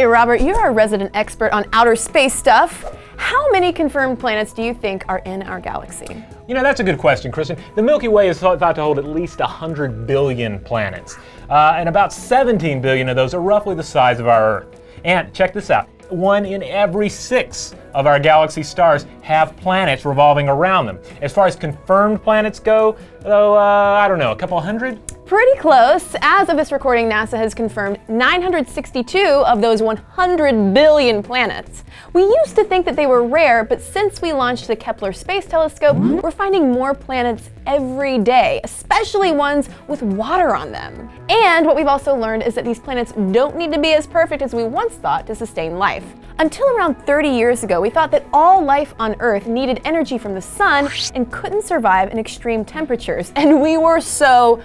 Okay, Robert, you're our resident expert on outer space stuff. How many confirmed planets do you think are in our galaxy? You know, that's a good question, Kristen. The Milky Way is thought to hold at least 100 billion planets. And about 17 billion of those are roughly the size of our Earth. And check this out. 1 in every 6 of our galaxy stars have planets revolving around them. As far as confirmed planets go, though, I don't know, a couple hundred? Pretty close. As of this recording, NASA has confirmed 962 of those 100 billion planets. We used to think that they were rare, but since we launched the Kepler Space Telescope, we're finding more planets every day, especially ones with water on them. And what we've also learned is that these planets don't need to be as perfect as we once thought to sustain life. Until around 30 years ago, we thought that all life on Earth needed energy from the sun and couldn't survive in extreme temperatures, and we were so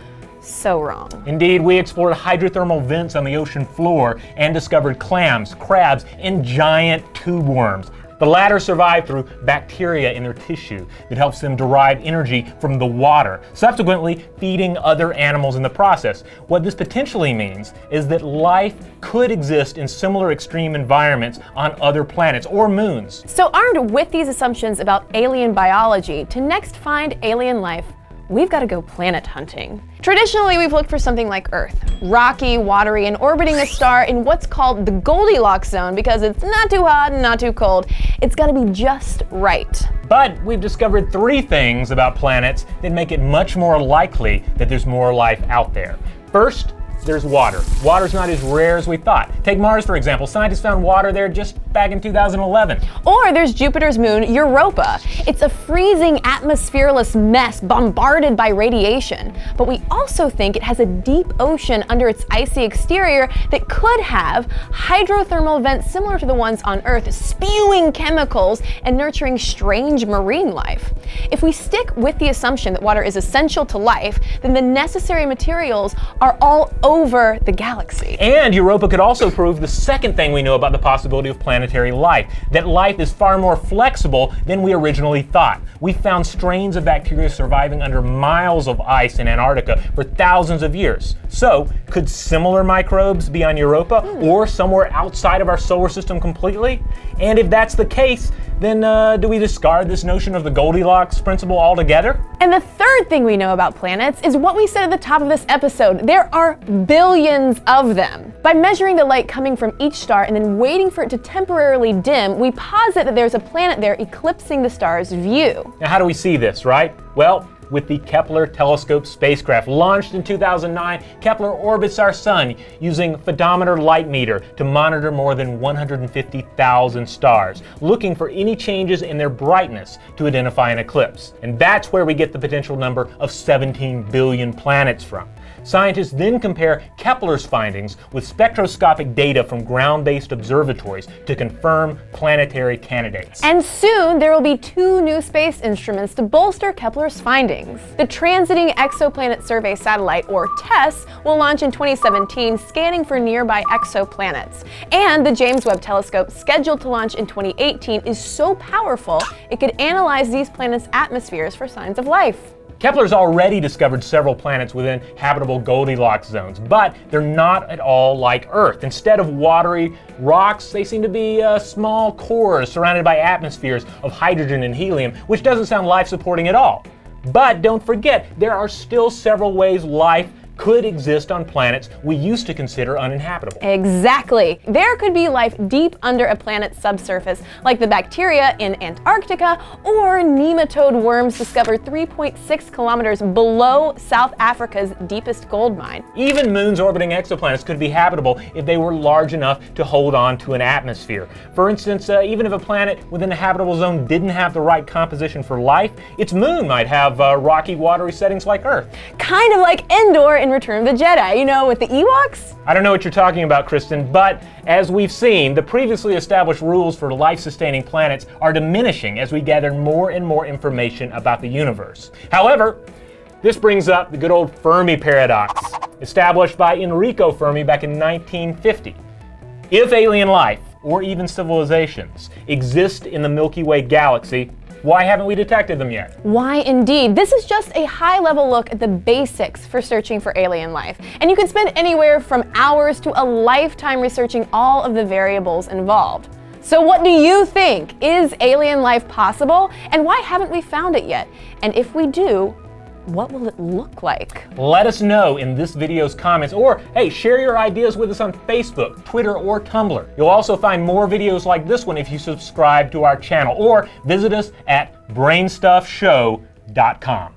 wrong. Indeed, we explored hydrothermal vents on the ocean floor and discovered clams, crabs, and giant tube worms. The latter survive through bacteria in their tissue that helps them derive energy from the water, subsequently feeding other animals in the process. What this potentially means is that life could exist in similar extreme environments on other planets or moons. So armed with these assumptions about alien biology, to next find alien life, we've got to go planet hunting. Traditionally, we've looked for something like Earth, rocky, watery, and orbiting a star in what's called the Goldilocks zone because it's not too hot and not too cold. It's got to be just right. But we've discovered 3 things about planets that make it much more likely that there's more life out there. First, there's water. Water's not as rare as we thought. Take Mars, for example. Scientists found water there just back in 2011. Or there's Jupiter's moon, Europa. It's a freezing atmosphereless mess bombarded by radiation. But we also think it has a deep ocean under its icy exterior that could have hydrothermal vents similar to the ones on Earth, spewing chemicals and nurturing strange marine life. If we stick with the assumption that water is essential to life, then the necessary materials are all over the galaxy. And Europa could also prove the second thing we know about the possibility of planetary life, that life is far more flexible than we originally thought. We found strains of bacteria surviving under miles of ice in Antarctica for thousands of years. So, could similar microbes be on Europa or somewhere outside of our solar system completely? And if that's the case, then do we discard this notion of the Goldilocks principle altogether? And the third thing we know about planets is what we said at the top of this episode. There are billions of them. By measuring the light coming from each star and then waiting for it to temporarily dim, we posit that there's a planet there eclipsing the star's view. Now, how do we see this, right? Well, with the Kepler Telescope spacecraft. Launched in 2009, Kepler orbits our sun using photometer light meter to monitor more than 150,000 stars, looking for any changes in their brightness to identify an eclipse. And that's where we get the potential number of 17 billion planets from. Scientists then compare Kepler's findings with spectroscopic data from ground-based observatories to confirm planetary candidates. And soon there will be 2 new space instruments to bolster Kepler's findings. The Transiting Exoplanet Survey Satellite, or TESS, will launch in 2017, scanning for nearby exoplanets. And the James Webb Telescope, scheduled to launch in 2018, is so powerful it could analyze these planets' atmospheres for signs of life. Kepler's already discovered several planets within habitable Goldilocks zones, but they're not at all like Earth. Instead of watery rocks, they seem to be small cores surrounded by atmospheres of hydrogen and helium, which doesn't sound life-supporting at all. But don't forget, there are still several ways life could exist on planets we used to consider uninhabitable. Exactly. There could be life deep under a planet's subsurface, like the bacteria in Antarctica, or nematode worms discovered 3.6 kilometers below South Africa's deepest gold mine. Even moons orbiting exoplanets could be habitable if they were large enough to hold on to an atmosphere. For instance, even if a planet within the habitable zone didn't have the right composition for life, its moon might have rocky, watery settings like Earth. Kind of like Endor in Return of the Jedi, you know, with the Ewoks? I don't know what you're talking about, Kristen, but as we've seen, the previously established rules for life-sustaining planets are diminishing as we gather more and more information about the universe. However, this brings up the good old Fermi Paradox, established by Enrico Fermi back in 1950. If alien life, or even civilizations, exist in the Milky Way galaxy, Why haven't we detected them yet? Why indeed? This is just a high-level look at the basics for searching for alien life, and you can spend anywhere from hours to a lifetime researching all of the variables involved. So what do you think? Is alien life possible? And why haven't we found it yet? And if we do, what will it look like? Let us know in this video's comments, or hey, share your ideas with us on Facebook, Twitter, or Tumblr. You'll also find more videos like this one if you subscribe to our channel, or visit us at BrainStuffShow.com.